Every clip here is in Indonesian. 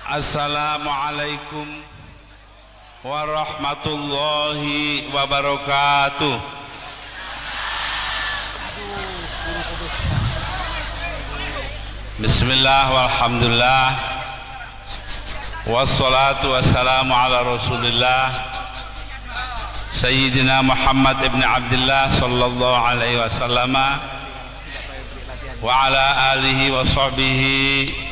Assalamualaikum warahmatullahi wabarakatuh. Bismillah walhamdulillah wassalatu wassalamu ala rasulillah Sayyidina Muhammad ibn Abdullah sallallahu alaihi wasallam wa ala alihi wa sahbihi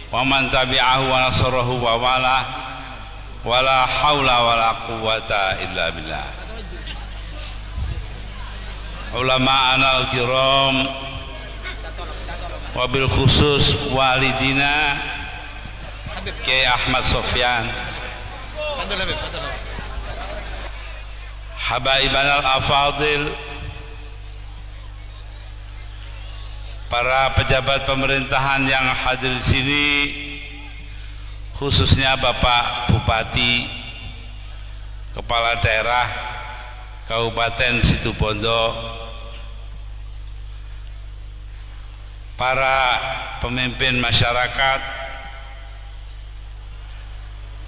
wa man tabi'ahu wa nasarahu wa wala wala hawla wala quwwata illa billah. Ulama'ana al-kiram wabil khusus walidina Kiai Ahmad Sofyan, habaiban al-afadil, para pejabat pemerintahan yang hadir di sini, khususnya Bapak Bupati, Kepala Daerah Kabupaten Situbondo, para pemimpin masyarakat,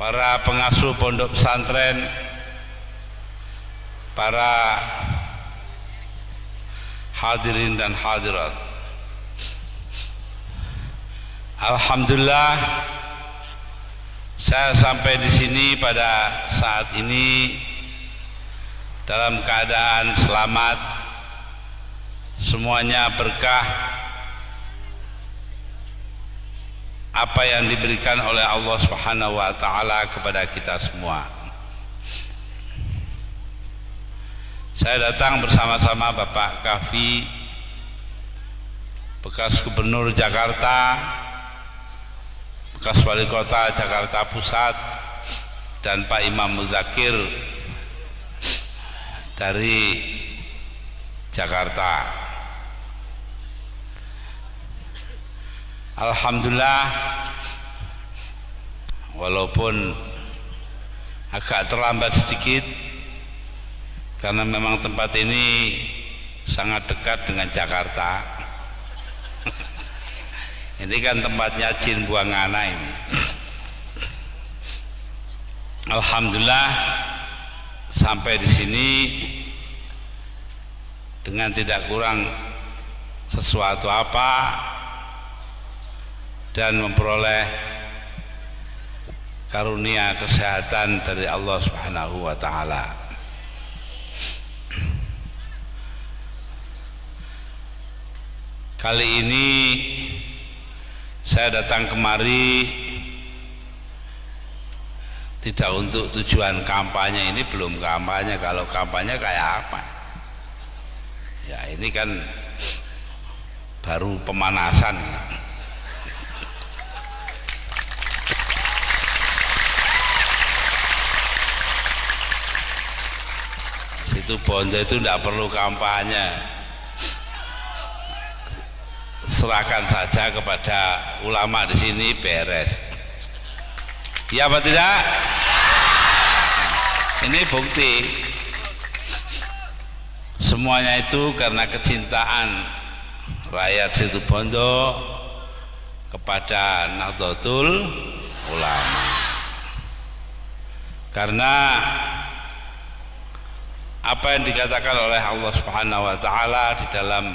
para pengasuh pondok pesantren, para hadirin dan hadirat. Alhamdulillah, saya sampai di sini pada saat ini dalam keadaan selamat, semuanya berkah apa yang diberikan oleh Allah Subhanahu wa taala kepada kita semua. Saya datang bersama-sama Bapak Kafi, bekas Gubernur Jakarta, bekas Wali Kota Jakarta Pusat, dan Pak Imam Muzakir dari Jakarta. Alhamdulillah, walaupun agak terlambat sedikit karena memang tempat ini sangat dekat dengan Jakarta. Ini kan tempatnya jin buang anak ini. Alhamdulillah, sampai di sini dengan tidak kurang sesuatu apa dan memperoleh karunia kesehatan dari Allah Subhanahu wa taala. Kali ini saya datang kemari tidak untuk tujuan kampanye. Ini belum kampanye. Kalau kampanye kayak apa? Ya, ini kan baru pemanasan. Situ Bondo itu tidak perlu kampanye. Serahkan saja kepada ulama di sini, beres. Ya apa tidak? Ini bukti. Semuanya itu karena kecintaan rakyat Situbondo kepada Nahdlatul Ulama. Karena apa yang dikatakan oleh Allah Subhanahu wa taala di dalam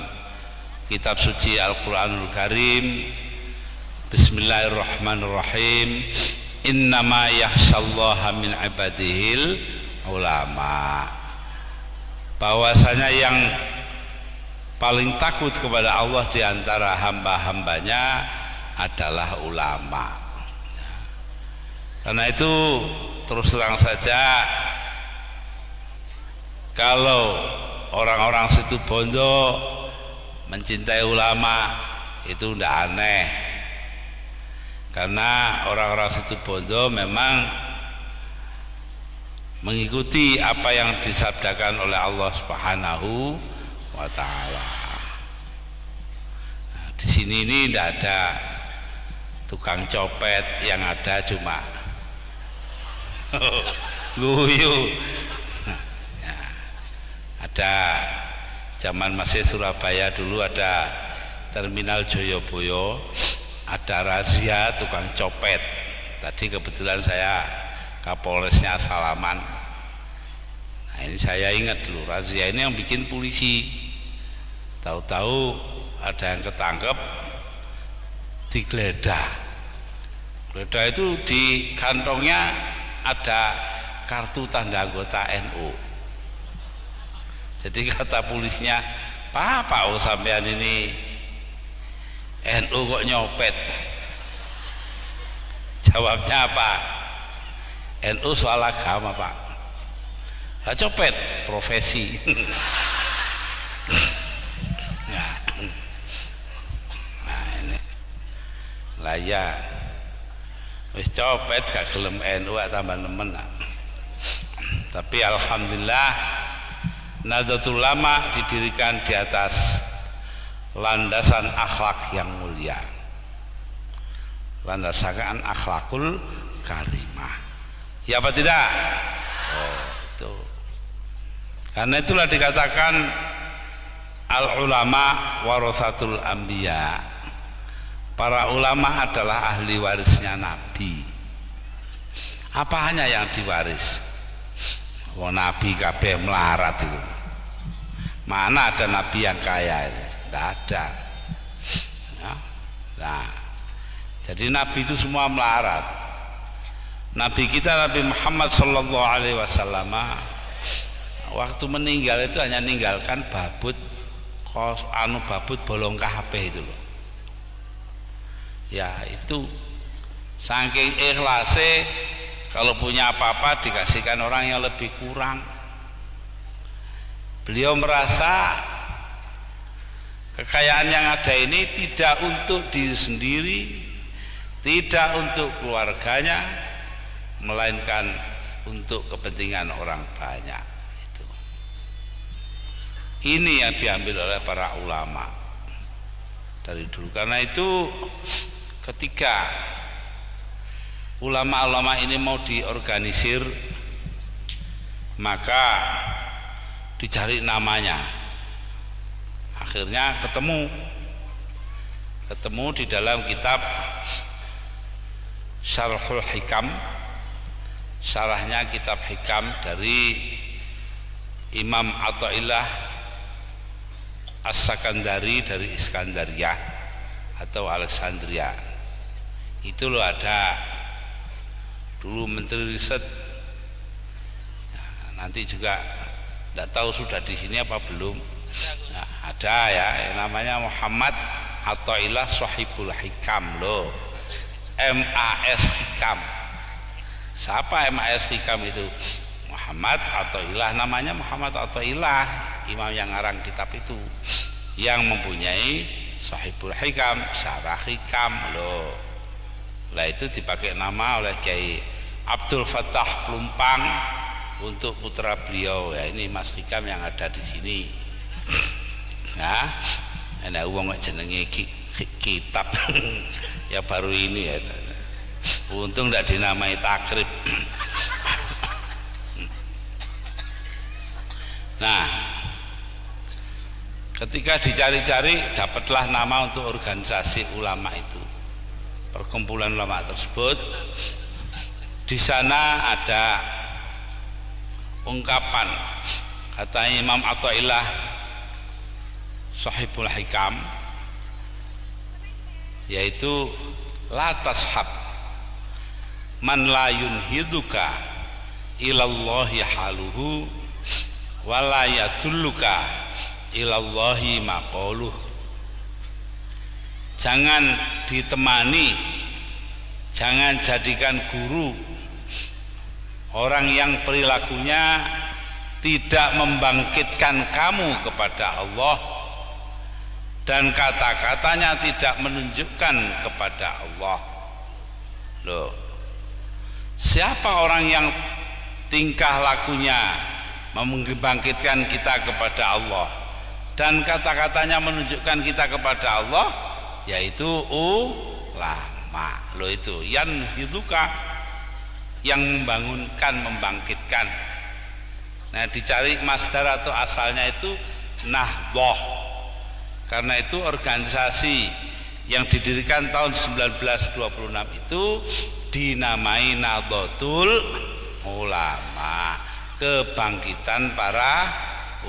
kitab suci Al-Quranul Karim, Bismillahirrahmanirrahim, innama yakhsyallaha min ibadihil ulama, bahwasanya yang paling takut kepada Allah di antara hamba-hambanya adalah ulama. Karena itu terus terang saja, kalau orang-orang Situbondo mencintai ulama itu tidak aneh, karena orang-orang Situbondo memang mengikuti apa yang disabdakan oleh Allah Subhanahu wa taala. Nah, di sini ini tidak ada tukang copet, yang ada cuma guyu. Ya, ada zaman masih Surabaya dulu ada terminal Joyoboyo, ada razia tukang copet Tadi kebetulan saya Kapolresnya salaman. Nah ini saya ingat dulu, razia ini yang bikin polisi. Tahu-tahu ada yang ketangkep digeledah. Geledah itu di kantongnya ada kartu tanda anggota NU. Jadi kata polisinya, Pak sampean ini NU kok nyopet? Jawabnya apa? NU soal agama Pak. Lah copet profesi. Nah ini lah ya wis copet gak gelem NU tambah nemen. Tapi alhamdulillah Nahdlatul Ulama didirikan di atas landasan akhlak yang mulia, landasan akhlakul karimah. Ya apa tidak? Oh itu. Karena itulah dikatakan al ulama warasatul anbiya. Para ulama adalah ahli warisnya Nabi. Apa hanya yang diwaris? Wong Nabi kabeh melarat itu. Mana ada Nabi yang kaya? Tidak ada. Ya. Nah, jadi Nabi itu semua melarat. Nabi kita Nabi Muhammad Sallallahu Alaihi Wasallam waktu meninggal itu hanya meninggalkan babut babut bolong kabeh itu loh. Ya itu saking ikhlasnya, kalau punya apa-apa dikasihkan orang yang lebih kurang. Beliau merasa kekayaan yang ada ini tidak untuk diri sendiri, tidak untuk keluarganya, melainkan untuk kepentingan orang banyak. Itu. Ini yang diambil oleh para ulama dari dulu. Karena itu ketika ulama-ulama ini mau diorganisir, maka dicari namanya. Akhirnya ketemu di dalam kitab Syarhul Hikam, syarahnya kitab Hikam dari Imam Athaillah As-Sakandari dari Iskandaria atau Alexandria. Itu loh ada dulu menteri riset. Nah, nanti juga tidak tahu sudah di sini apa belum. Nah, ada ya yang namanya Muhammad Athaillah Shahibul Hikam loh. MAS Hikam. Siapa MAS Hikam itu? Muhammad Athaillah, namanya Muhammad Athaillah, imam yang ngarang kitab itu, yang mempunyai Shahibul Hikam, Syarah Hikam loh. Lah itu dipakai nama oleh Kiai Abdul Fattah Plumpang untuk putra beliau. Ya ini Mas Hikam yang ada di sini. Nah, ana wong jenenge kitab ya baru ini ya. Untung tidak dinamai takrib. Nah, ketika dicari-cari dapatlah nama untuk organisasi ulama itu, perkumpulan ulama tersebut. Di sana ada ungkapan kata Imam Athaillah Shahibul Hikam, yaitu la tashab man la yunhiduka ilallahi haluhu wa la yadulluka ilallahi maqaluh. Jangan ditemani, jangan jadikan guru orang yang perilakunya tidak membangkitkan kamu kepada Allah dan kata-katanya tidak menunjukkan kepada Allah. Loh, siapa orang yang tingkah lakunya membangkitkan kita kepada Allah dan kata-katanya menunjukkan kita kepada Allah? Yaitu ulama. Loh itu yan hiduka, yang membangunkan, membangkitkan. Nah, dicari masdar atau asalnya itu Nahdhah. Karena itu organisasi yang didirikan tahun 1926 itu dinamai Nahdlatul Ulama, kebangkitan para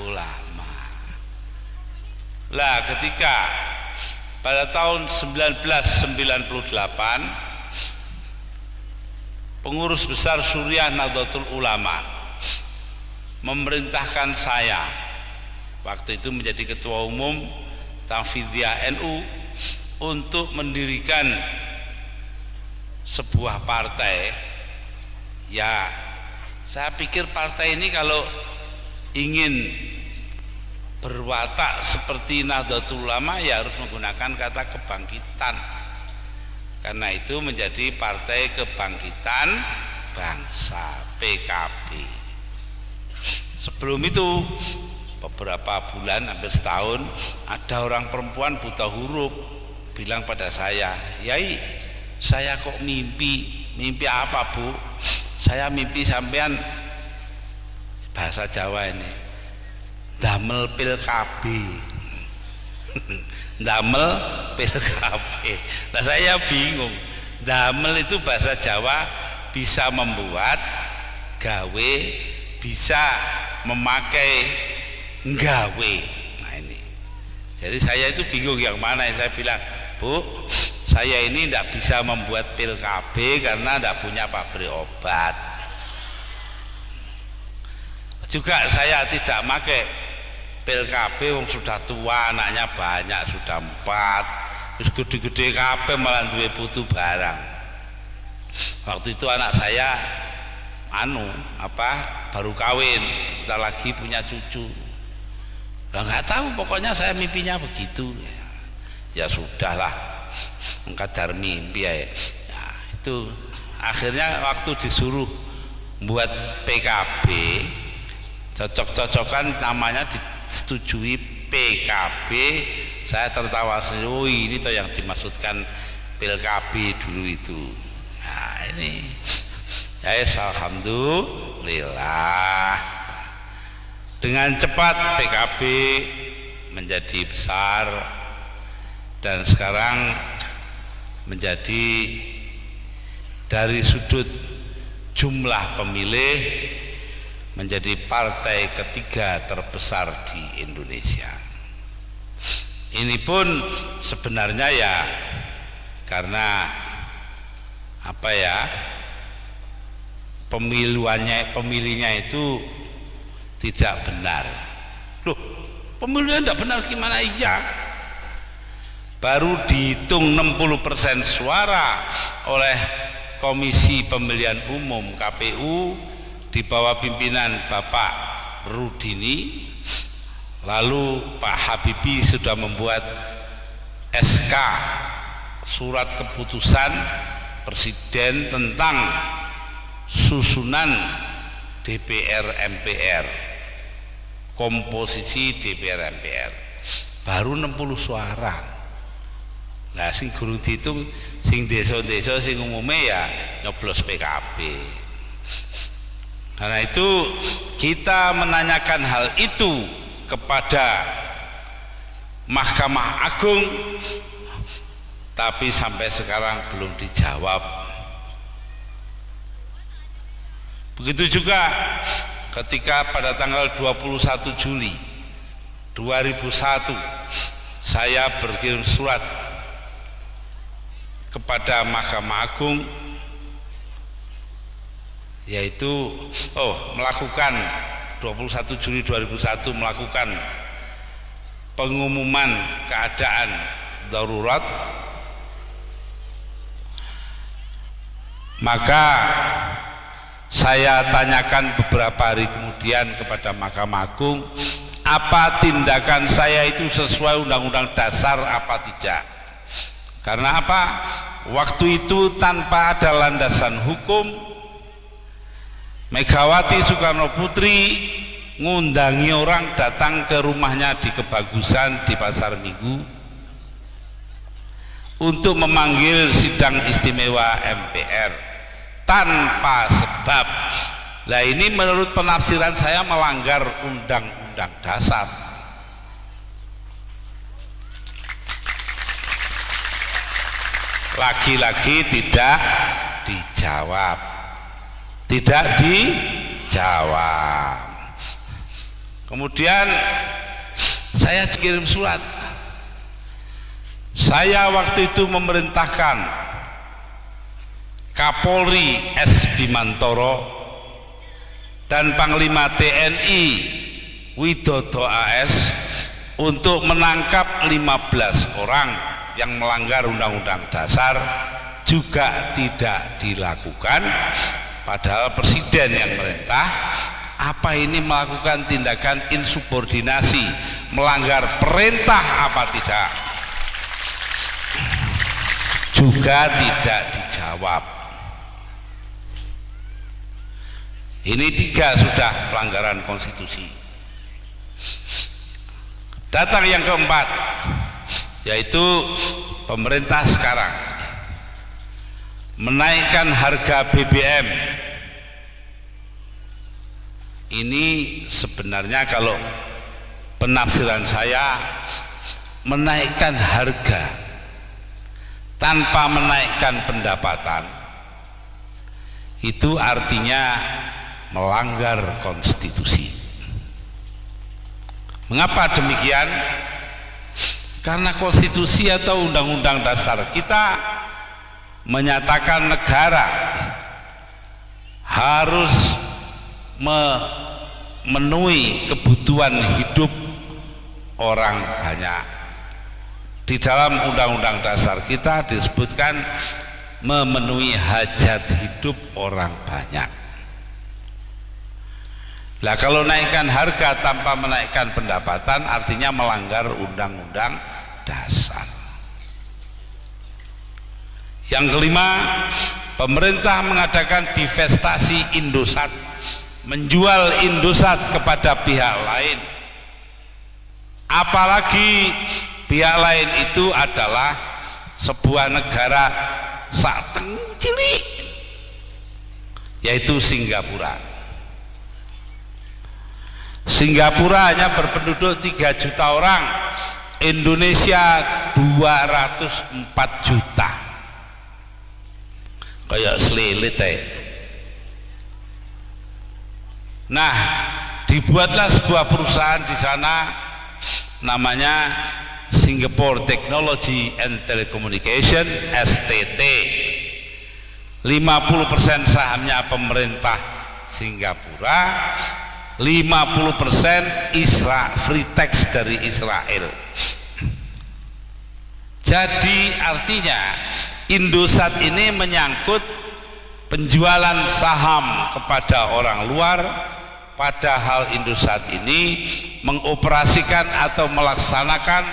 ulama. Lah ketika pada tahun 1998 pengurus besar Suriah Nahdlatul Ulama memerintahkan saya waktu itu menjadi ketua umum Tanfidiyah NU untuk mendirikan sebuah partai. Ya, saya pikir partai ini kalau ingin berwatak seperti Nahdlatul Ulama ya harus menggunakan kata kebangkitan. Karena itu menjadi Partai Kebangkitan Bangsa, PKB. Sebelum itu beberapa bulan, hampir setahun, ada orang perempuan buta huruf bilang pada saya, "Yai, saya kok mimpi apa Bu? Saya mimpi sampean," bahasa Jawa ini, damel pil KB. Damel pil KB. Nah saya bingung, damel itu bahasa Jawa bisa membuat, gawe bisa memakai, nggawe. Nah ini, jadi saya itu bingung yang mana. Saya bilang, "Bu, saya ini tidak bisa membuat pil KB karena tidak punya pabrik obat. Juga saya tidak pakai pil KB, wong sudah tua, anaknya banyak, sudah 4, terus gede-gede KB malah duwe putu barang." Waktu itu anak saya baru kawin, kita lagi punya cucu. Lah nggak tahu, pokoknya saya mimpinya begitu. Ya sudahlah, kadar mimpi ya. Nah, itu akhirnya waktu disuruh buat PKB, cocok-cocokan namanya disetujui PKB, saya tertawa sendiri. Oh ini toh yang dimaksudkan pil KB dulu itu. Nah ini ya, alhamdulillah dengan cepat PKB menjadi besar dan sekarang menjadi dari sudut jumlah pemilih menjadi partai ketiga terbesar di Indonesia. Ini pun sebenarnya ya karena pemilihnya itu tidak benar. Loh, pemilihnya tidak benar gimana? Iya, baru dihitung 60% suara oleh Komisi Pemilihan Umum KPU di bawah pimpinan Bapak Rudini. Lalu Pak Habibie sudah membuat SK, surat keputusan Presiden tentang susunan DPR MPR, komposisi DPR MPR, baru 60 suara. Nah sing gurung dihitung, sing desa-desa sing umumnya ya nyoblos PKB. Karena itu kita menanyakan hal itu kepada Mahkamah Agung, tapi sampai sekarang belum dijawab. Begitu juga ketika pada tanggal 21 Juli 2001 saya berkirim surat kepada Mahkamah Agung, yaitu melakukan 21 Juli 2001 melakukan pengumuman keadaan darurat. Maka saya tanyakan beberapa hari kemudian kepada Mahkamah Agung, apa tindakan saya itu sesuai Undang-Undang Dasar apa tidak. Karena apa? Waktu itu tanpa ada landasan hukum, Megawati Soekarno Putri ngundangi orang datang ke rumahnya di Kebagusan di Pasar Minggu untuk memanggil sidang istimewa MPR tanpa sebab. Nah ini menurut penafsiran saya melanggar Undang-Undang Dasar. Lagi-lagi tidak dijawab. dijawab. Tidak dijawab. Kemudian saya kirim surat. Saya waktu itu memerintahkan Kapolri S. Bimantoro dan Panglima TNI Widodo AS untuk menangkap 15 orang yang melanggar Undang-Undang Dasar, juga tidak dilakukan, padahal Presiden yang merintah. Apa ini melakukan tindakan insubordinasi, melanggar perintah apa tidak? Juga tidak dijawab. Ini 3 sudah pelanggaran konstitusi. Datang yang keempat, yaitu pemerintah sekarang menaikkan harga BBM. Ini sebenarnya kalau penafsiran saya, menaikkan harga tanpa menaikkan pendapatan itu artinya melanggar konstitusi. Mengapa demikian? Karena konstitusi atau undang-undang dasar kita menyatakan negara harus memenuhi kebutuhan hidup orang banyak. Di dalam undang-undang dasar kita disebutkan memenuhi hajat hidup orang banyak. Nah, kalau naikkan harga tanpa menaikkan pendapatan artinya melanggar undang-undang dasar. Yang kelima, pemerintah mengadakan divestasi Indosat, menjual Indosat kepada pihak lain. Apalagi pihak lain itu adalah sebuah negara sateng cilik, yaitu Singapura. Singapura hanya berpenduduk 3 juta orang, Indonesia 204 juta. Kayak selilit Nah, dibuatlah sebuah perusahaan di sana namanya Singapore Technology and Telecommunication, STT. 50% sahamnya pemerintah Singapura, 50% free tax dari Israel. Jadi artinya Indosat ini menyangkut penjualan saham kepada orang luar, padahal Indosat ini mengoperasikan atau melaksanakan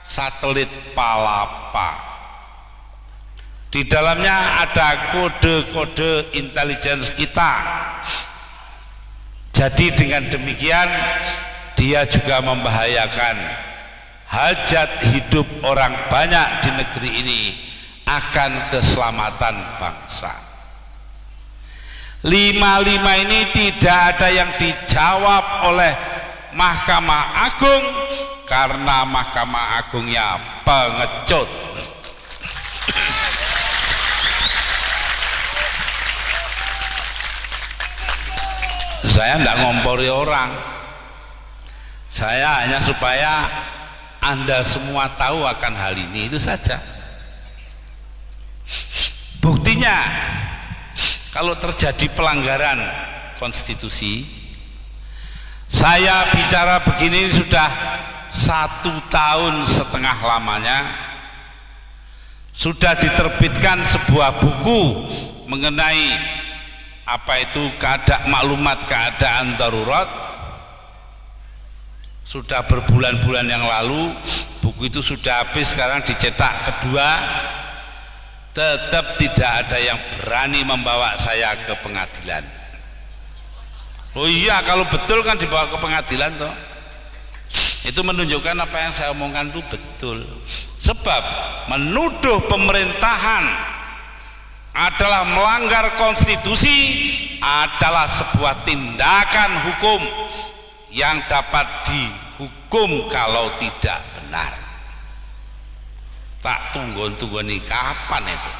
satelit Palapa. Di dalamnya ada kode-kode intelligence kita. Jadi dengan demikian dia juga membahayakan hajat hidup orang banyak di negeri ini, akan keselamatan bangsa. 5 ini tidak ada yang dijawab oleh Mahkamah Agung karena Mahkamah Agungnya pengecut. Saya tidak ngompori orang, saya hanya supaya Anda semua tahu akan hal ini, itu saja. Buktinya kalau terjadi pelanggaran konstitusi, saya bicara begini sudah 1,5 tahun lamanya, sudah diterbitkan sebuah buku mengenai apa itu maklumat keadaan darurat. Sudah berbulan-bulan yang lalu buku itu sudah habis, sekarang dicetak kedua. Tetap tidak ada yang berani membawa saya ke pengadilan. Oh iya, kalau betul kan dibawa ke pengadilan toh. Itu menunjukkan apa yang saya omongkan itu betul. Sebab menuduh pemerintahan adalah melanggar konstitusi adalah sebuah tindakan hukum yang dapat dihukum kalau tidak benar. Tak tunggu nih kapan itu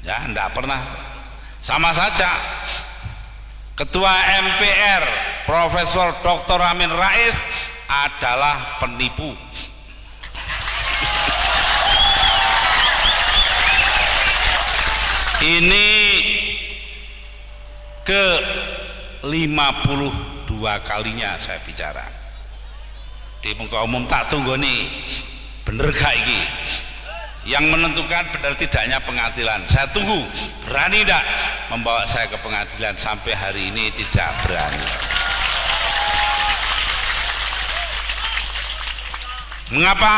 Ya, enggak pernah. Sama saja Ketua MPR Profesor Dr. Amin Rais adalah penipu. Ini ke 52 kalinya saya bicara di muka umum. Tak tunggu nih, bener gak ini? Yang menentukan benar tidaknya pengadilan. Saya tunggu, berani tidak membawa saya ke pengadilan? Sampai hari ini tidak berani. Mengapa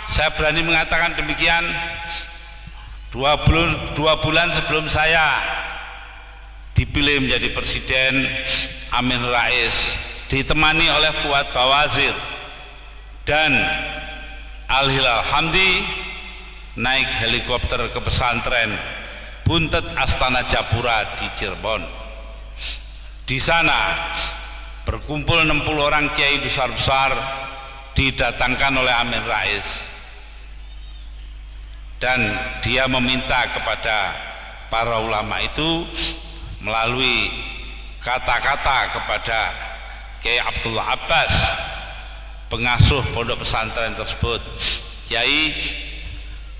saya berani mengatakan demikian? Dua bulan sebelum saya dipilih menjadi presiden, Amin Rais ditemani oleh Fuad Bawazir dan Al Hilal Hamdi naik helikopter ke pesantren Buntet Astana Japura di Cirebon. Di sana berkumpul 60 orang kiai besar-besar didatangkan oleh Amin Rais, dan dia meminta kepada para ulama itu melalui kata-kata kepada Kiai Abdullah Abbas, pengasuh pondok pesantren tersebut, Kiai,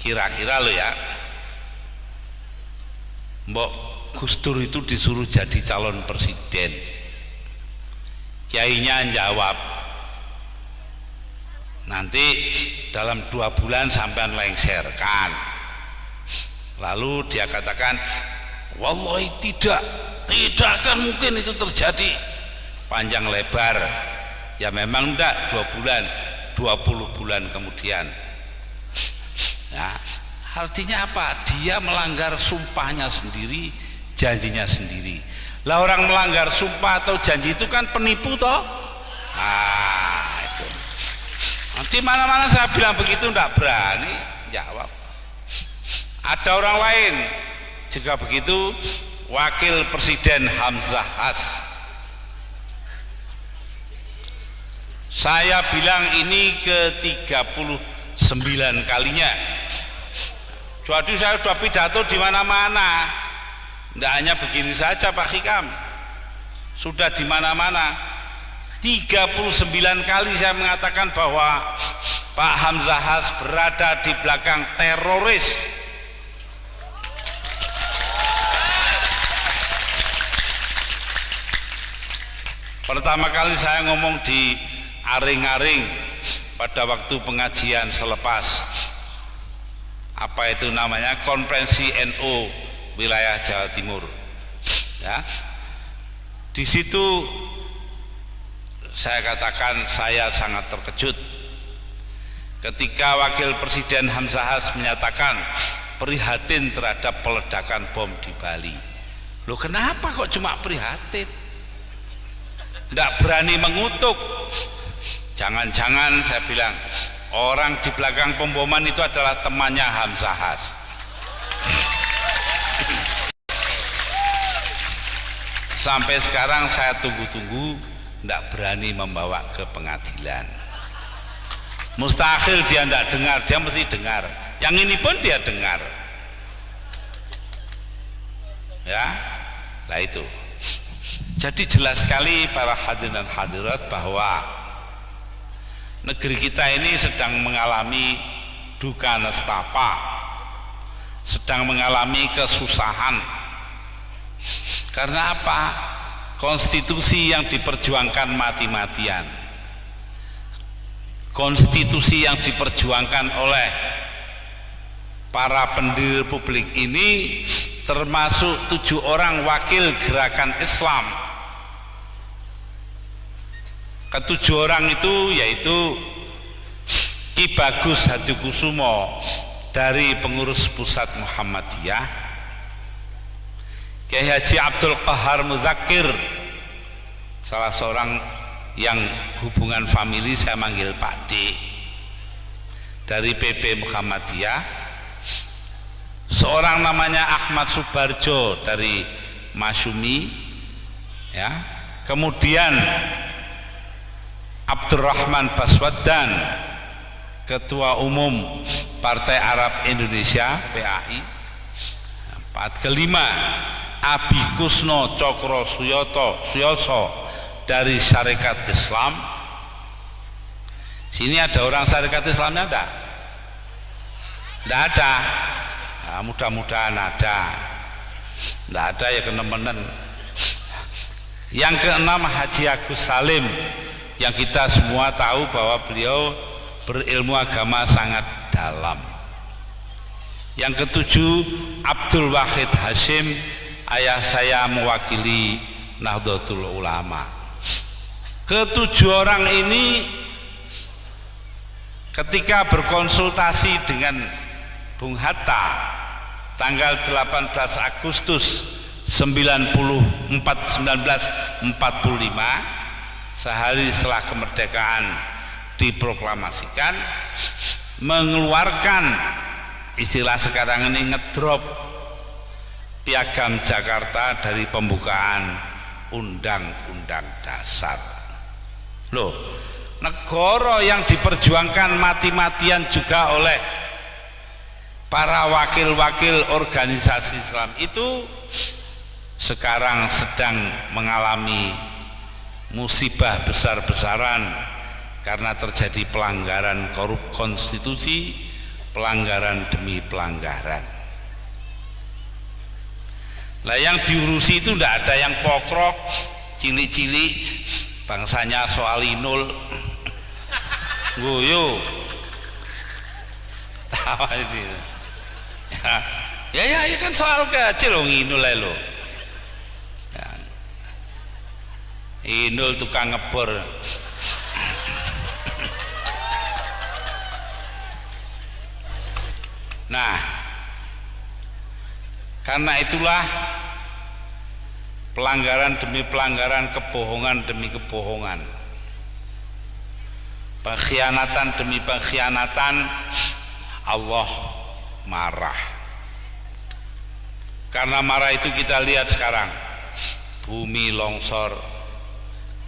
kira-kira lo ya, Mbok Gus Dur itu disuruh jadi calon presiden. Kiainya jawab, nanti dalam 2 bulan sampean lengserkan. Lalu dia katakan, wallahi tidak akan mungkin itu terjadi. Panjang lebar, ya memang enggak, 2 bulan, 20 bulan kemudian. Ya, artinya apa? Dia melanggar sumpahnya sendiri, janjinya sendiri. Lah orang melanggar sumpah atau janji itu kan penipu toh. Itu. Di mana-mana saya bilang begitu enggak berani jawab. Ada orang lain juga begitu, Wakil Presiden Hamzah Has. Saya bilang ini ke 39 kalinya. Jadi saya sudah pidato di mana-mana. Tidak hanya begini saja Pak Hikam, sudah di mana-mana. 39 kali saya mengatakan bahwa Pak Hamzah Has berada di belakang teroris. Pertama kali saya ngomong di Aring-Aring pada waktu pengajian selepas apa itu namanya konferensi NU wilayah Jawa Timur. Ya, di situ saya katakan saya sangat terkejut ketika Wakil Presiden Hamzah Has menyatakan prihatin terhadap peledakan bom di Bali. Loh, kenapa kok cuma prihatin? Tidak berani mengutuk. Jangan-jangan saya bilang orang di belakang pemboman itu adalah temannya Hamzah Has. Sampai sekarang saya tunggu-tunggu, tidak berani membawa ke pengadilan. Mustahil dia tidak dengar, dia mesti dengar. Yang ini pun dia dengar. Ya, lah itu. Jadi jelas sekali para hadirin dan hadirat bahwa negeri kita ini sedang mengalami duka nestapa, sedang mengalami kesusahan. Karena apa? Konstitusi yang diperjuangkan mati-matian, konstitusi yang diperjuangkan oleh para pendiri republik ini, termasuk 7 orang wakil gerakan Islam. Ke-7 orang itu yaitu Ki Bagus Hadikusumo dari pengurus pusat Muhammadiyah, Kiai Haji Abdul Qahar Muzakir, salah seorang yang hubungan famili saya manggil Pak D, dari PP Muhammadiyah, seorang namanya Ahmad Subarjo dari Masyumi, ya, kemudian Abdurrahman Baswaddan, Ketua Umum Partai Arab Indonesia PAI, kelima, Abi Kusno Cokro Suyoso dari Syarikat Islam. Sini ada orang Syarikat Islamnya enggak? Enggak ada. Nah, mudah-mudahan ada. Enggak ada ya kenemenen. Yang keenam, Haji Agus Salim, yang kita semua tahu bahwa beliau berilmu agama sangat dalam. Yang ketujuh, Abdul Wahid Hashim, ayah saya mewakili Nahdlatul Ulama. Ketujuh orang ini ketika berkonsultasi dengan Bung Hatta tanggal 18 Agustus 1945, sehari setelah kemerdekaan diproklamasikan, mengeluarkan istilah sekarang ini ngedrop piagam Jakarta dari pembukaan Undang-Undang Dasar. Loh, negara yang diperjuangkan mati-matian juga oleh para wakil-wakil organisasi Islam itu sekarang sedang mengalami musibah besar-besaran karena terjadi pelanggaran konstitusi, pelanggaran demi pelanggaran. Lah yang diurusi itu tidak ada yang pokrok, cilik-cilik, bangsanya soal inul, guyu, tawa itu. Ya kan soal kecil loh, inul lah lo. Ya. Inul tukang ngebor. Nah, karena itulah pelanggaran demi pelanggaran, kebohongan demi kebohongan, pengkhianatan demi pengkhianatan, Allah marah. Karena marah itu kita lihat sekarang, bumi longsor,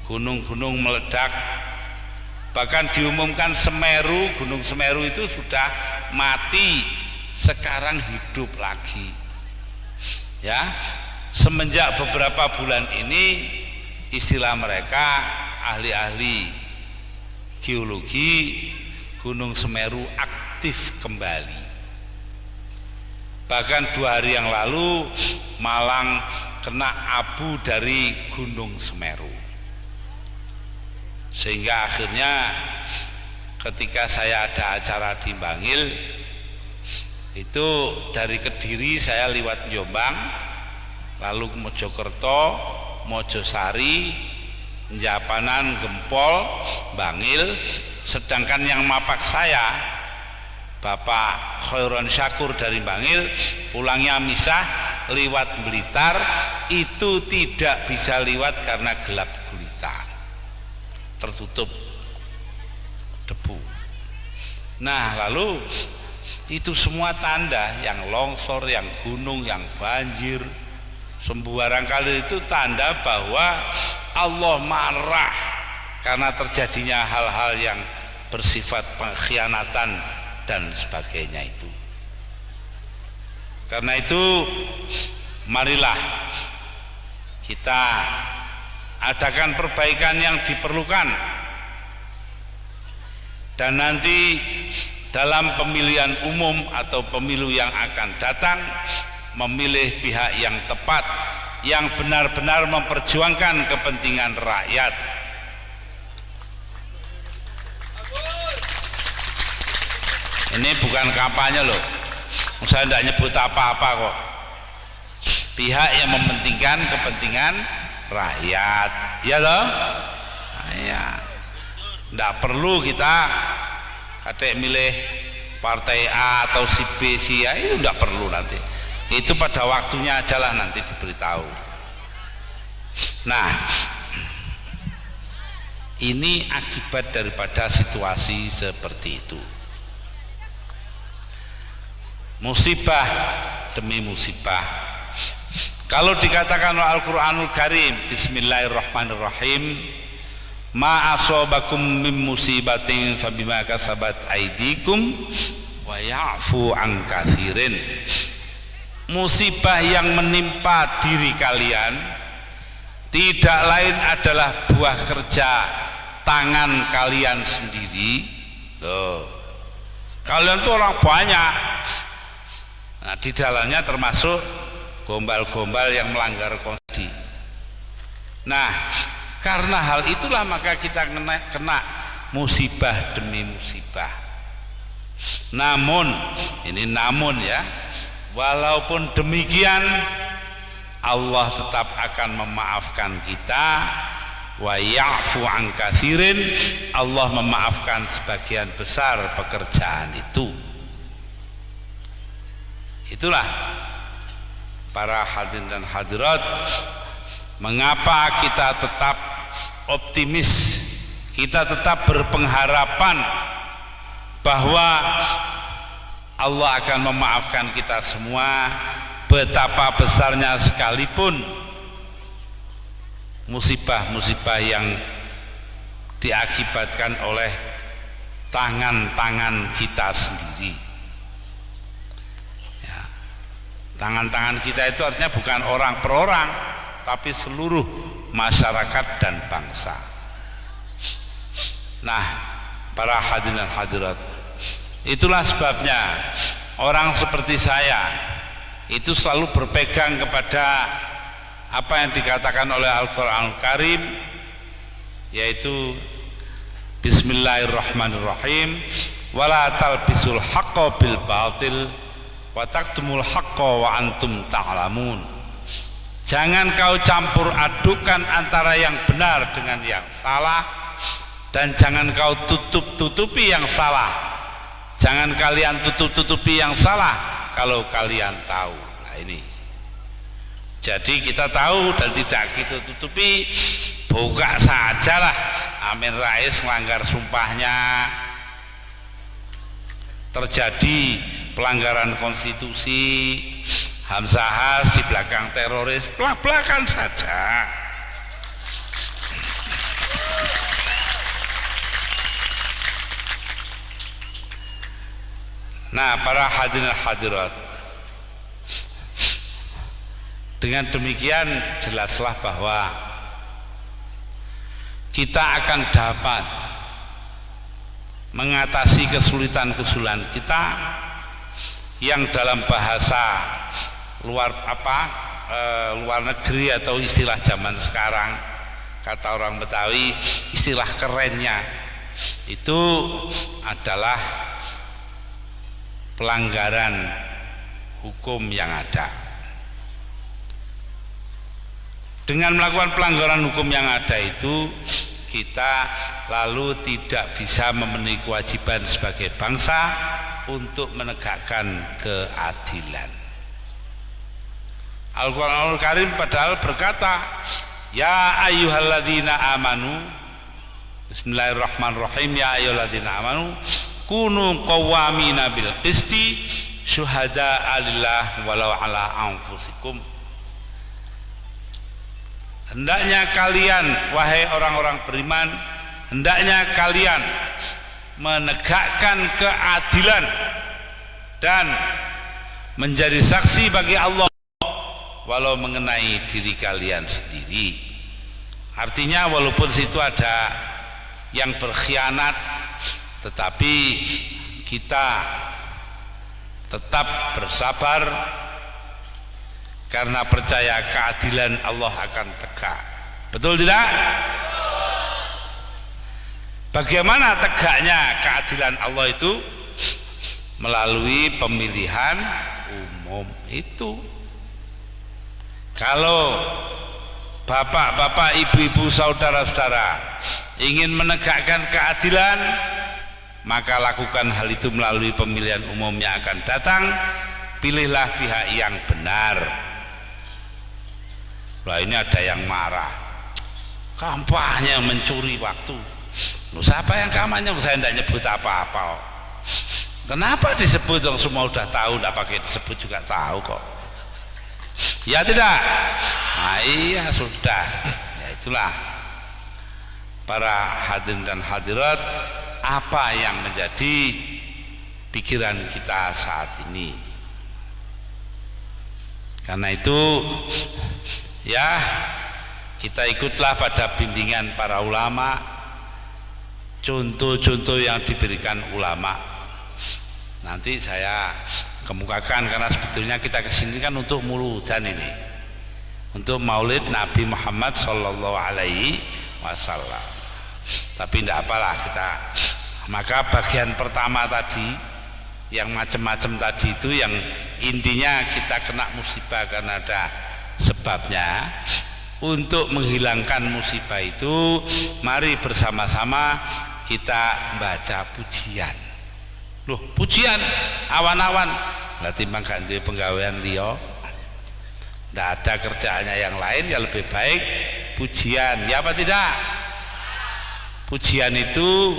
gunung-gunung meledak, bahkan diumumkan Semeru, Gunung Semeru itu sudah mati, sekarang hidup lagi. Ya, semenjak beberapa bulan ini istilah mereka ahli-ahli geologi, Gunung Semeru aktif kembali. Bahkan 2 hari yang lalu Malang kena abu dari Gunung Semeru, sehingga akhirnya ketika saya ada acara di Bangil itu dari Kediri saya liwat Jombang, lalu ke Mojokerto, Mojosari, Japanan, Gempol, Bangil, sedangkan yang mapak saya Bapak Khairon Syakur dari Bangil pulangnya misah liwat Blitar, itu tidak bisa liwat karena gelap gulita, tertutup debu. Nah, lalu itu semua tanda, yang longsor, yang gunung, yang banjir, sembarang kali itu tanda bahwa Allah marah karena terjadinya hal-hal yang bersifat pengkhianatan dan sebagainya itu. Karena itu marilah kita adakan perbaikan yang diperlukan, dan nanti dalam pemilihan umum atau pemilu yang akan datang memilih pihak yang tepat, yang benar-benar memperjuangkan kepentingan rakyat. Ini bukan kampanye loh, saya tidak nyebut apa-apa kok. Pihak yang mementingkan kepentingan rakyat, ya loh. Ya, tidak perlu kita kadek milih partai A atau si B, si A, itu tidak perlu nanti. Itu pada waktunya aja lah nanti diberitahu. Nah, ini akibat daripada situasi seperti itu. Musibah demi musibah. Kalau dikatakan Al-Quranul Karim, Bismillahirrahmanirrahim, ma asobakum min musibatin fabima kasabat aidikum wa ya'fu an katsirin. musibah yang menimpa diri kalian tidak lain adalah buah kerja tangan kalian sendiri. Loh, kalian tuh orang banyak. Nah, di dalamnya termasuk gombal-gombal yang melanggar konstitusi. Nah, karena hal itulah maka kita kena musibah demi musibah. Namun, ini namun ya, walaupun demikian Allah tetap akan memaafkan kita. Wa ya'fu an katsirin, Allah memaafkan sebagian besar pekerjaan itu. Itulah para hadirin dan hadirat, mengapa kita tetap optimis, kita tetap berpengharapan bahwa Allah akan memaafkan kita semua, betapa besarnya sekalipun musibah-musibah yang diakibatkan oleh tangan-tangan kita sendiri. Ya, tangan-tangan kita itu artinya bukan orang per orang, tapi seluruh masyarakat dan bangsa. Nah, para hadirin dan hadirat, itulah sebabnya orang seperti saya itu selalu berpegang kepada apa yang dikatakan oleh Al-Quranul Karim, yaitu Bismillahirrahmanirrahim, wala talbisul haqqa bil batil wa taktumul haqqa wa antum ta'lamun. Jangan kau campur adukan antara yang benar dengan yang salah, dan jangan kau tutup-tutupi yang salah. Jangan kalian tutup-tutupi yang salah kalau kalian tahu. Nah, ini jadi kita tahu dan tidak kita tutupi, buka sajalah. Amin Rais melanggar sumpahnya, terjadi pelanggaran konstitusi, Hamzahas di belakang teroris, belak-belakan saja. Nah, para hadirin hadirat, dengan demikian jelaslah bahwa kita akan dapat mengatasi kesulitan-kesulitan kita yang dalam bahasa luar negeri atau istilah zaman sekarang, kata orang Betawi, istilah kerennya itu adalah pelanggaran hukum yang ada. Dengan melakukan pelanggaran hukum yang ada itu, kita lalu tidak bisa memenuhi kewajiban sebagai bangsa untuk menegakkan keadilan. Al-Quranul Karim padahal berkata, ya ayyuhalladzina amanu, Bismillahirrahmanirrahim, ya ayyuhalladzina amanu kunu qawwamina bil qisti syuhada'a lillah walau ala anfusikum. Hendaknya kalian, wahai orang-orang beriman, hendaknya kalian menegakkan keadilan dan menjadi saksi bagi Allah walau mengenai diri kalian sendiri. Artinya walaupun situ ada yang berkhianat, tetapi kita tetap bersabar karena percaya keadilan Allah akan tegak. Betul tidak? Bagaimana tegaknya keadilan Allah itu? Melalui pemilihan umum itu. Kalau bapak-bapak, ibu-ibu, saudara-saudara ingin menegakkan keadilan, maka lakukan hal itu melalui pemilihan umum yang akan datang. Pilihlah pihak yang benar. Lah, ini ada yang marah, kampanye mencuri waktu. Loh, siapa yang kampanye? Saya tidak nyebut apa-apa. Kenapa disebut? Dong semua udah tahu, tidak pakai disebut juga tahu kok. Ya tidak? Nah, iya sudah. Ya itulah para hadirin dan hadirat, apa yang menjadi pikiran kita saat ini. Karena itu ya kita ikutlah pada bimbingan para ulama, contoh-contoh yang diberikan ulama. Nanti saya kemukakan, karena sebetulnya kita kesini kan untuk muludan ini, untuk maulid Nabi Muhammad Sallallahu Alaihi Wasallam. Tapi tidak apalah kita. Maka bagian pertama tadi yang macam-macam tadi itu, yang intinya kita kena musibah karena ada sebabnya. Untuk menghilangkan musibah itu, mari bersama-sama kita baca pujian. Loh, pujian awan-awan lah, timbang gak duwe penggawean liya, ndak ada kerjaannya yang lain, ya lebih baik pujian, ya apa tidak? Pujian itu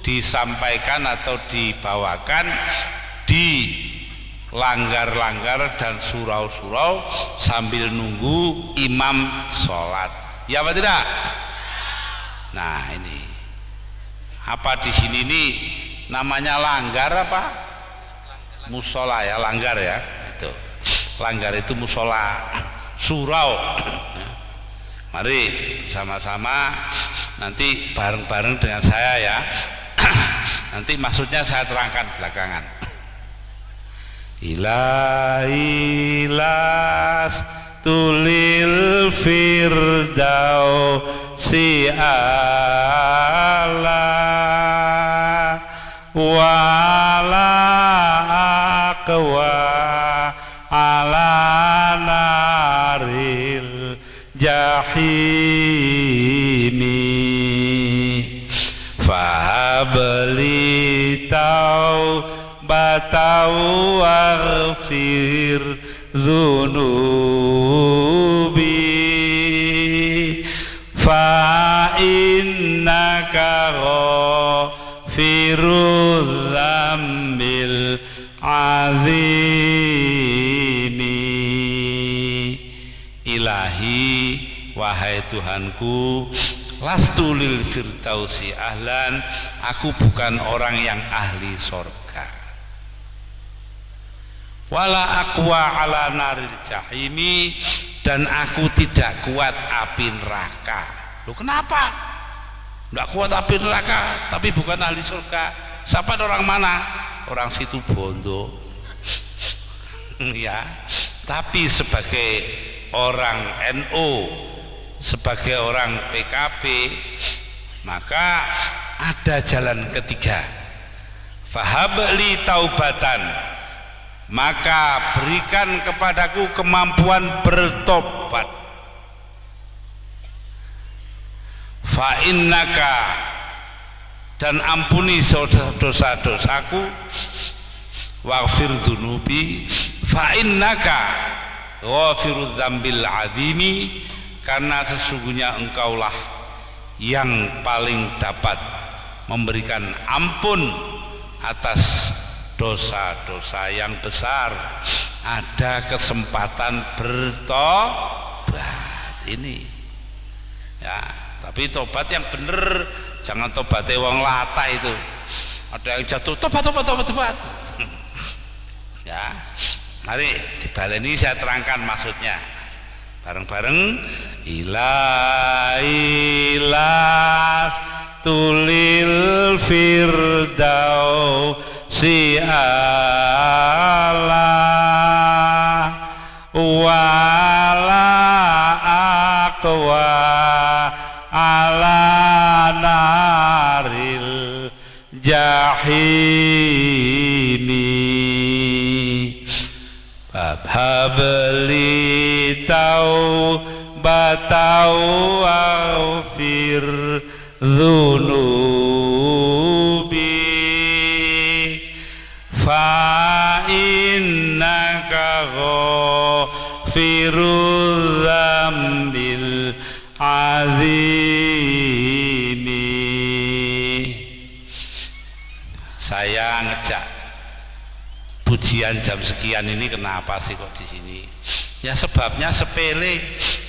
disampaikan atau dibawakan di langgar-langgar dan surau-surau sambil nunggu imam sholat, ya apa tidak? Nah ini apa di sini nih namanya langgar apa? Musola ya, langgar ya, itu langgar itu musola, surau. Mari bersama-sama nanti bareng-bareng dengan saya ya. Nanti maksudnya saya terangkan belakangan. Ilailas tulil firdausi ala wala aqwa ala naril jahimi fahabli taubatau waghfir dhunubi fa innaka ghafirudz dzambil azimi. Ilahi, wahai Tuhanku, lastu lil firdausi ahlan, aku bukan orang yang ahli sorga. Wala aqwa ala naril jahimi, dan aku tidak kuat api neraka. Loh kenapa? Tidak kuat api neraka tapi bukan ahli surga. Siapa orang mana? Orang situ Bondo. Ya, tapi sebagai orang NU, sebagai orang PKB, maka ada jalan ketiga. Fahabli taubatan, maka berikan kepadaku kemampuan bertobat. Fa innaka, dan ampuni dosa-dosaku. Waghfir dzunubi, fa innaka ghafirudz dzambil azimi, karena sesungguhnya engkaulah yang paling dapat memberikan ampun atas dosa-dosa yang besar. Ada kesempatan bertobat ini ya, tapi tobat yang bener, jangan tobatnya wong lata itu. Ada yang jatuh tobat ya, mari dibaleni, saya terangkan maksudnya bareng-bareng. Ilailas tulil firdausi ala wala aqwa ala naril jahimi habli taubatau waghfir dhunubi fa innaka ghafirudz dzambil azimi. Saya ngejak pujian jam sekian ini kenapa sih kok di sini? Ya sebabnya sepele,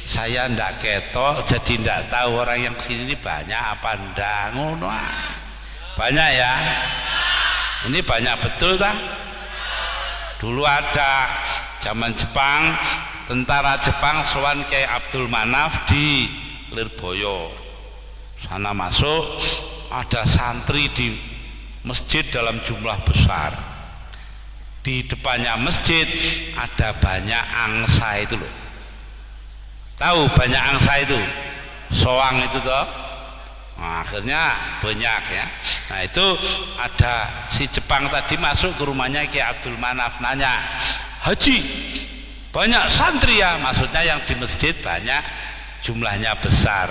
saya ndak ketok, jadi ndak tahu orang yang kesini ini banyak apa ndak, ngono. Banyak ya? Ini banyak betul tak? Dulu ada zaman Jepang tentara Jepang sowan Kyai Abdul Manaf di Lirboyo. Sana masuk, ada santri di masjid dalam jumlah besar. Di depannya masjid ada banyak angsa itu loh. Tahu banyak angsa itu? Soang itu toh. Nah, akhirnya banyak ya. Nah itu ada si Jepang tadi masuk ke rumahnya Kyai Abdul Manaf, nanya, Haji, banyak santri ya? Maksudnya yang di masjid banyak, jumlahnya besar.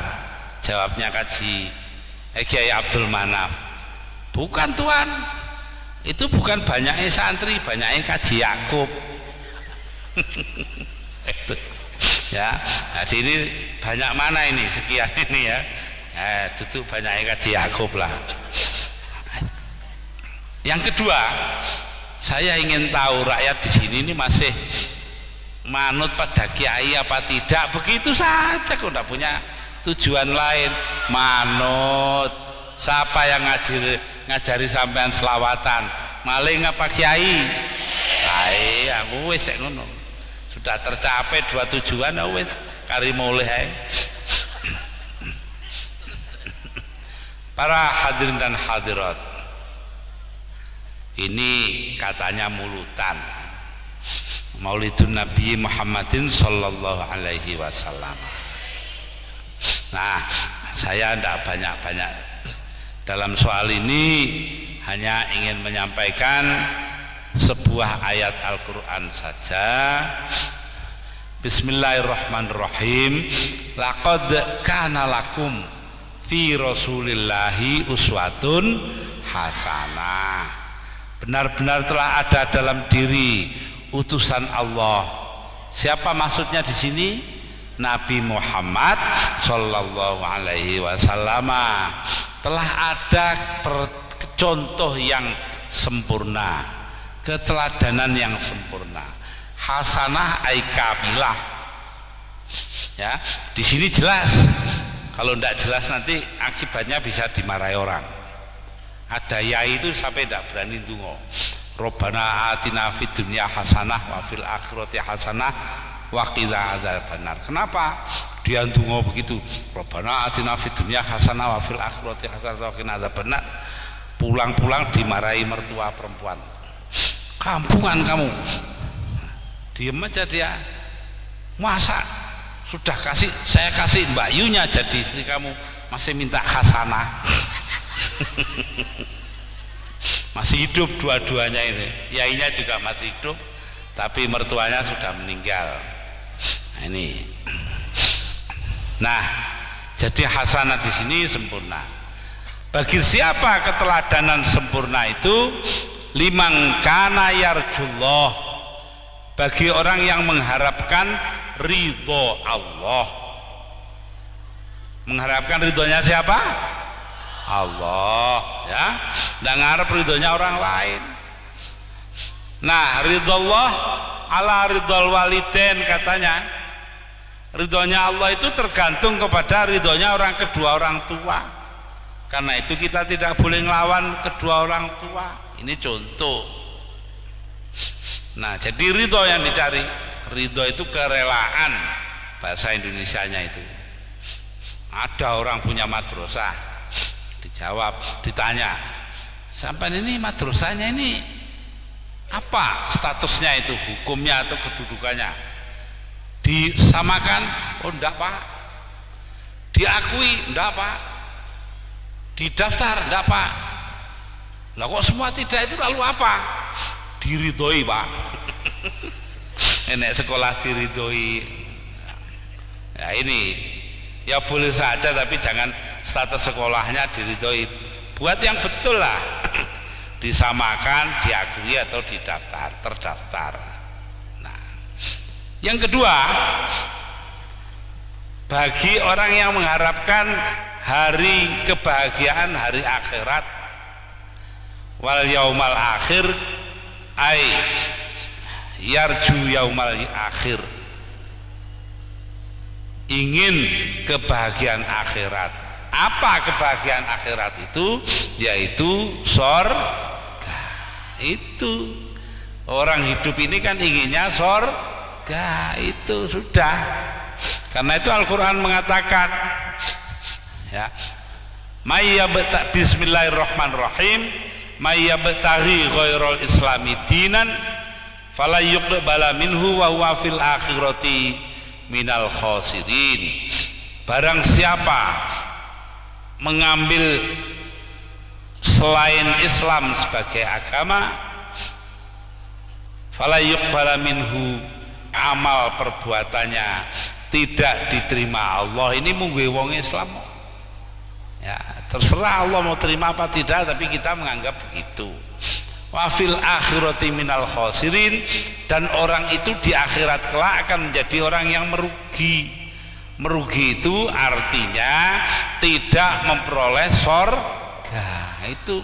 Jawabnya Kyai Abdul Manaf, bukan tuan, itu bukan banyaknya santri, banyaknya Kaji Yakub. Itu ya. Jadi ini banyak mana ini, sekian ini ya. Itu banyaknya Kaji Yakub lah. Yang kedua, saya ingin tahu rakyat di sini ini masih manut pada kiai apa tidak? Begitu saja, kok tidak punya tujuan lain. Manut. Siapa yang ngajari sampean selawatan? Maling apa kiai? Aku wis ngono. Sudah tercapai dua tujuan, wis kari mulih ae. Para hadirin dan hadirat, ini katanya mulutan Maulidun Nabi Muhammadin sallallahu alaihi wasallam. Nah, saya tidak banyak-banyak dalam soal ini, hanya ingin menyampaikan sebuah ayat Al-Quran saja. Bismillahirrahmanirrahim. Laqad kana lakum fi rasulillahi uswatun hasanah. Benar-benar telah ada dalam diri utusan Allah. Siapa maksudnya di sini? Nabi Muhammad sallallahu alaihi wasallam. Telah ada contoh yang sempurna, keteladanan yang sempurna. Hasanah ay kamilah. Ya, di sini jelas. Kalau tidak jelas nanti akibatnya bisa dimarahi orang. Ada yai itu sampai tidak berani dungo. Robbana atina fid dunya hasanah wa fil akhirati hasanah wa qina adzabannar. Kenapa dia dungo begitu? Robbana atina fid dunya hasanah wa fil akhirati hasanah wa qina adzabannar. Pulang-pulang dimarahi mertua perempuan. Kampungan kamu. Diam aja dia. Masa sudah saya kasih Mbak Yunya jadi istri kamu, masih minta hasanah. Masih hidup dua-duanya ini, yainya juga masih hidup, tapi mertuanya sudah meninggal. Nah, jadi hasanah di sini sempurna. Bagi siapa keteladanan sempurna itu? Liman kana yarjullah, bagi orang yang mengharapkan ridho Allah. Mengharapkan ridhonya siapa? Allah, ya. Dan ngarep ridhonya orang lain. Nah, ridho Allah ala ridhol walidain katanya. Ridhonya Allah itu tergantung kepada ridhonya kedua orang tua. Karena itu kita tidak boleh ngelawan kedua orang tua. Ini contoh. Nah, jadi ridho yang dicari. Ridho itu kerelaan, bahasa Indonesianya itu. Ada orang punya madrasah, dijawab, ditanya, sampai ini madrasahnya ini apa statusnya itu, hukumnya atau kedudukannya? Disamakan? Oh enggak Pak. Diakui? Enggak Pak. Didaftar? Enggak Pak. Lah kok semua tidak, itu lalu apa? Diridhoi Pak. Enek sekolah diridhoi. Ya ini ya boleh saja, tapi jangan status sekolahnya diridhoi. Buat yang betul lah. Disamakan, diakui atau didaftar, terdaftar. Nah, yang kedua, bagi orang yang mengharapkan hari kebahagiaan, hari akhirat, wal yaumal akhir, ay yarju yaumal akhir, ingin kebahagiaan akhirat. Apa kebahagiaan akhirat itu? Yaitu surga. Itu orang hidup ini kan inginnya surga. surga. Itu sudah, karena itu Al-Quran mengatakan ya, bismillahirrahmanirrahim, may yabtaghi ghairal islami dinan fala yuqbala minhu wa huwa fil akhirati minal khasirin. Barang siapa mengambil selain Islam sebagai agama, fala yuqbala minhu, amal perbuatannya tidak diterima Allah. Ini mungguh wong Islam ya, terserah Allah mau terima apa tidak, tapi kita menganggap begitu. Wa fil akhirati minal khasirin, dan orang itu di akhirat kelak akan menjadi orang yang merugi. Merugi itu artinya tidak memperoleh surga. Itu.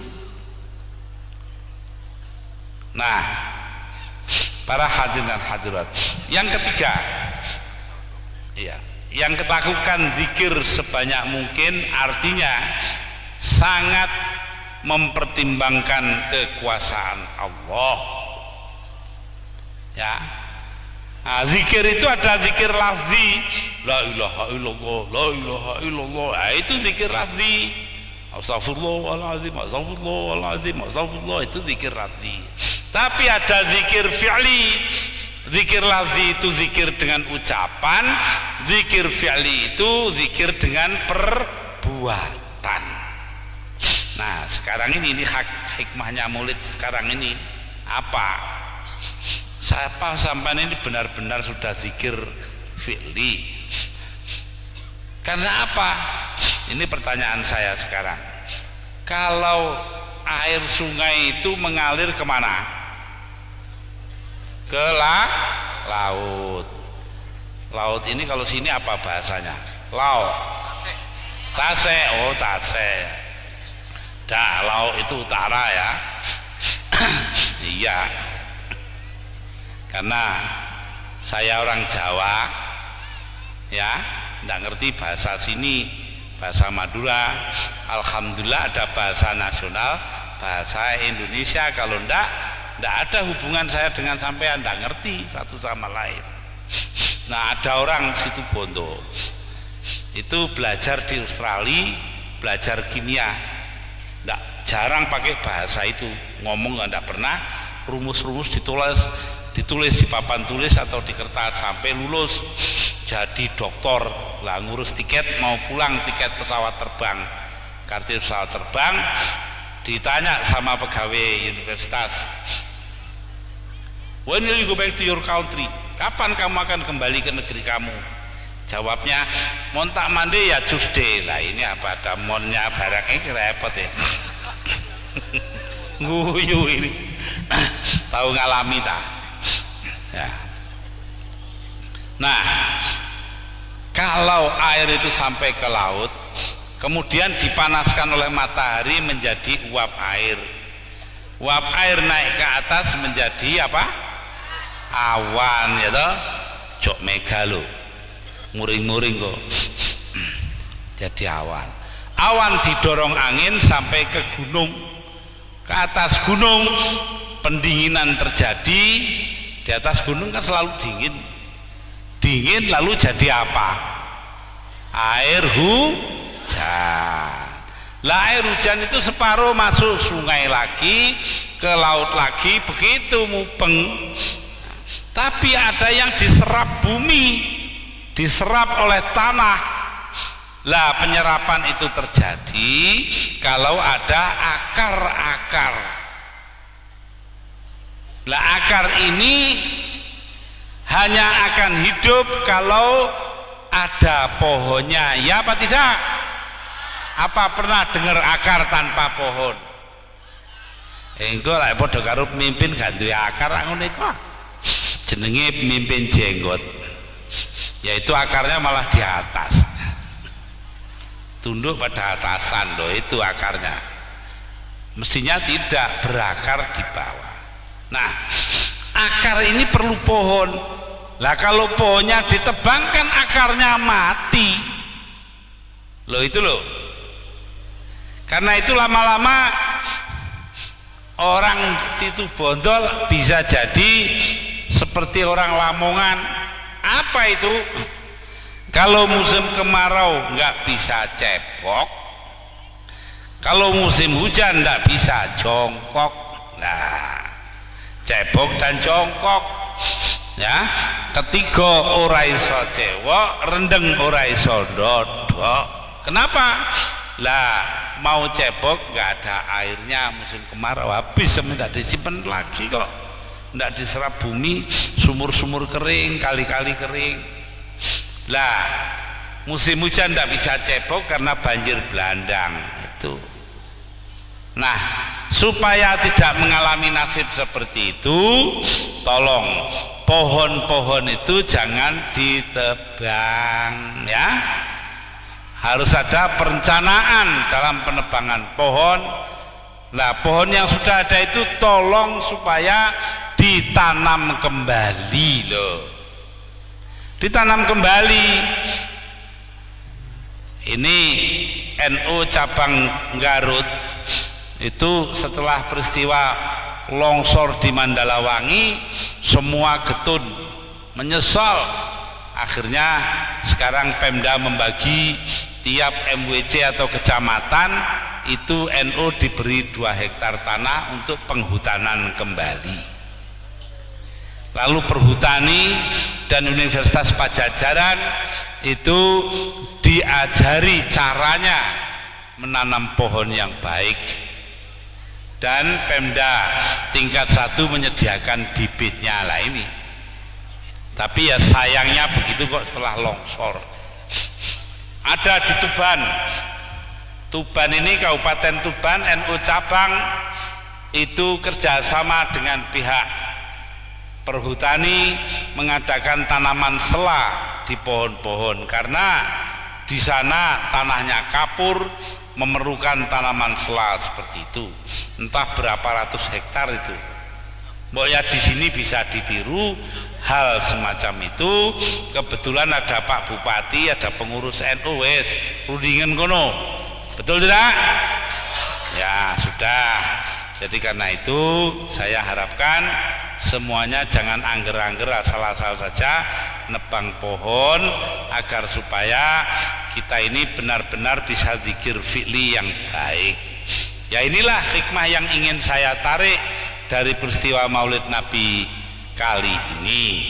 Nah, para hadirin dan hadirat, yang ketiga, ya, yang lakukan zikir sebanyak mungkin, artinya sangat mempertimbangkan kekuasaan Allah ya. Nah, zikir itu ada zikir lafzi, la ilaha illallah, la ilaha illallah. Nah, itu zikir lafzi. Astagfirullahaladzim, astagfirullahaladzim, astagfirullah, itu zikir lafzi. Tapi ada zikir fi'li. Zikir lafzi itu zikir dengan ucapan, zikir fi'li itu zikir dengan perbuatan. Nah, sekarang ini hikmahnya maulid sekarang ini apa? Siapa sampai ini benar-benar sudah zikir fi'li? Karena apa? Ini pertanyaan saya sekarang. Kalau air sungai itu mengalir kemana? Ke laut. Laut ini kalau sini apa bahasanya? Laut. Tase. Oh, tase. Dah, laut itu utara ya. Iya. Karena saya orang Jawa ya, nggak ngerti bahasa sini, bahasa Madura. Alhamdulillah ada bahasa nasional, bahasa Indonesia. Kalau ndak ada hubungan saya dengan sampean, ndak ngerti satu sama lain. Nah, ada orang situ Bondo itu belajar di Australia, belajar kimia, ndak jarang pakai bahasa itu, ngomong nggak pernah, rumus-rumus ditulis di papan tulis atau di kertas sampai lulus jadi doktor. Lah ngurus tiket mau pulang, tiket pesawat terbang, kartu pesawat terbang, ditanya sama pegawai universitas, when will you go back to your country? Kapan kamu akan kembali ke negeri kamu? Jawabnya, montak mande ya Tuesday. Lah ini apa, ada monnya barang ini repot ya. Nguyu ini. Tahu ngalami tak? Ya. Nah, kalau air itu sampai ke laut, kemudian dipanaskan oleh matahari menjadi uap air. Uap air naik ke atas menjadi apa? Awan, ya toh? Jok megalo, muring-muring kok. Jadi awan. Awan didorong angin sampai ke gunung. Ke atas gunung pendinginan terjadi. Di atas gunung kan selalu dingin lalu jadi apa? Air hujan. Lah air hujan itu separuh masuk sungai lagi, ke laut lagi, begitu mupeng. Tapi ada yang diserap bumi, diserap oleh tanah. Lah penyerapan itu terjadi kalau ada akar-akar. Lah akar ini hanya akan hidup kalau ada pohonnya, ya apa tidak? Apa pernah dengar akar tanpa pohon? Engko lek padha karo pemimpin gak duwe akar ngono iku. Jenenge pemimpin jenggot. Yaitu akarnya malah di atas. Tunduk pada atasan loh, itu akarnya. Mestinya tidak berakar di bawah. Nah, akar ini perlu pohon. Lah kalau pohonnya ditebang kan akarnya mati. Loh itu loh. Karena itu lama-lama orang situ Bondol bisa jadi seperti orang Lamongan. Apa itu? Kalau musim kemarau nggak bisa cebok, kalau musim hujan nggak bisa jongkok. Nah, cebok dan jongkok ya. Ketiga ora iso cewok, rendeng ora iso dodok. Kenapa? Lah mau cebok nggak ada airnya, musim kemarau habis, tidak disimpan lagi kok, tidak diserap bumi, sumur-sumur kering, kali-kali kering. Lah musim hujan tidak bisa cebok karena banjir bandang itu. Nah, supaya tidak mengalami nasib seperti itu, tolong pohon-pohon itu jangan ditebang ya. Harus ada perencanaan dalam penebangan pohon. Nah, pohon yang sudah ada itu tolong supaya ditanam kembali loh. Ditanam kembali. Ini NU cabang Garut itu setelah peristiwa longsor di Mandalawangi, semua getun menyesal. Akhirnya sekarang Pemda membagi tiap MWC atau kecamatan itu NU diberi 2 hektar tanah untuk penghutanan kembali. Lalu Perhutani dan Universitas Pajajaran itu diajari caranya menanam pohon yang baik, dan Pemda tingkat 1 menyediakan bibitnya lah ini. Tapi ya sayangnya begitu kok, setelah longsor. Ada di Tuban ini, Kabupaten Tuban, NU cabang itu kerjasama dengan pihak Perhutani mengadakan tanaman sela di pohon-pohon, karena di sana tanahnya kapur, memerlukan tanaman sela seperti itu. Entah berapa ratus hektar itu. Mbok ya di sini bisa ditiru hal semacam itu. Kebetulan ada Pak Bupati, ada pengurus NU, wes rundingan kono. Betul tidak? Ya sudah. Jadi karena itu saya harapkan semuanya jangan angger-angger asal-asal saja nebang pohon, agar supaya kita ini benar-benar bisa zikir fi'li yang baik. Ya inilah hikmah yang ingin saya tarik dari peristiwa Maulid Nabi kali ini.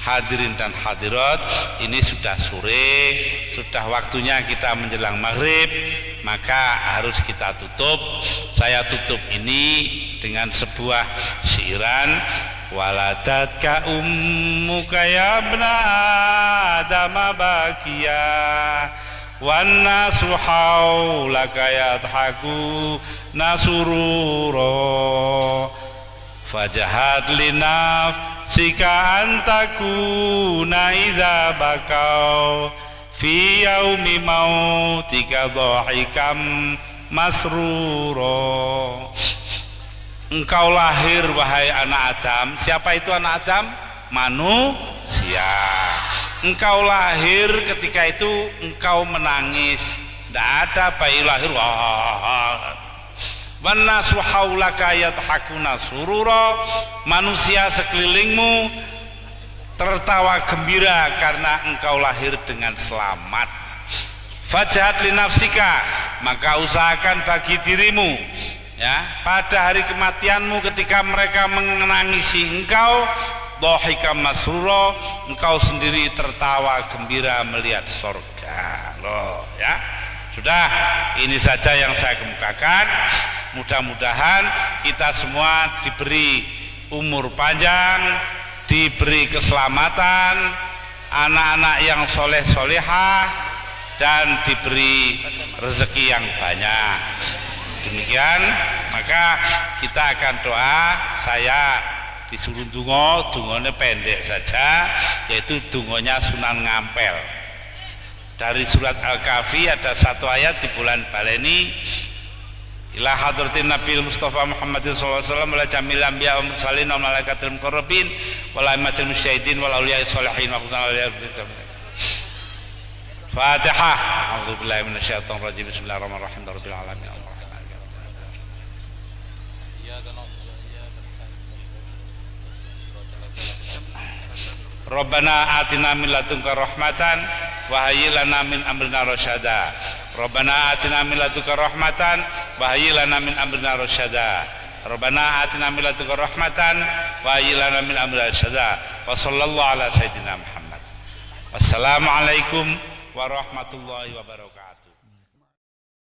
Hadirin dan hadirat, ini sudah sore, sudah waktunya kita menjelang maghrib, maka harus kita tutup. Saya tutup ini dengan sebuah syairan. Waladatka ummuka ya ibna Adam bakiya wan nasu haulaka yadhaku nasurura fajahat linafsika antakuna idza bakau fi yaumi mautika dhahikam masrura. Engkau lahir wahai anak Adam. Siapa itu anak Adam? Manusia. Engkau lahir, ketika itu engkau menangis. Tidak ada bayi lahir wah. Wannasu haulaka yadhakuna surura. Manusia sekelilingmu tertawa gembira karena engkau lahir dengan selamat. Fajahat linafsika, maka usahakan bagi dirimu ya, pada hari kematianmu ketika mereka menangisi engkau, dhahika masrura, engkau sendiri tertawa gembira melihat surga loh ya. Sudah, ini saja yang saya kemukakan. Mudah-mudahan kita semua diberi umur panjang, diberi keselamatan, anak-anak yang soleh-solehah, dan diberi rezeki yang banyak. Demikian, maka kita akan doa. Saya disuruh dungonya pendek saja, yaitu dungonya Sunan Ngampel. Dari surat Al-Kahfi ada satu ayat di bulan Baleni. Ila hadratin Nabi Mustafa Muhammadin sallallahu alaihi wasallam wala jamil anbiya wa mursalin wa malaikatil muqarrabin wal aimatil musyahidin wal auliya'i sholihin wa qulna Fatihah. A'udzubillahi minasyaitonir rajim. Bismillahirrahmanirrahim. Rabbil alamin. Rabbana atina min ladunka rahmatan wa hayyi lana min amrina rasyada. Rabbana atina min ladunka rahmatan wa hayyi lana min amrina rasyada. Rabbana atina min ladunka rahmatan wa hayyi lana min amrina rasyada. Wa sallallahu ala sayyidina Muhammad. Wassalamualaikum warahmatullahi wabarakatuh.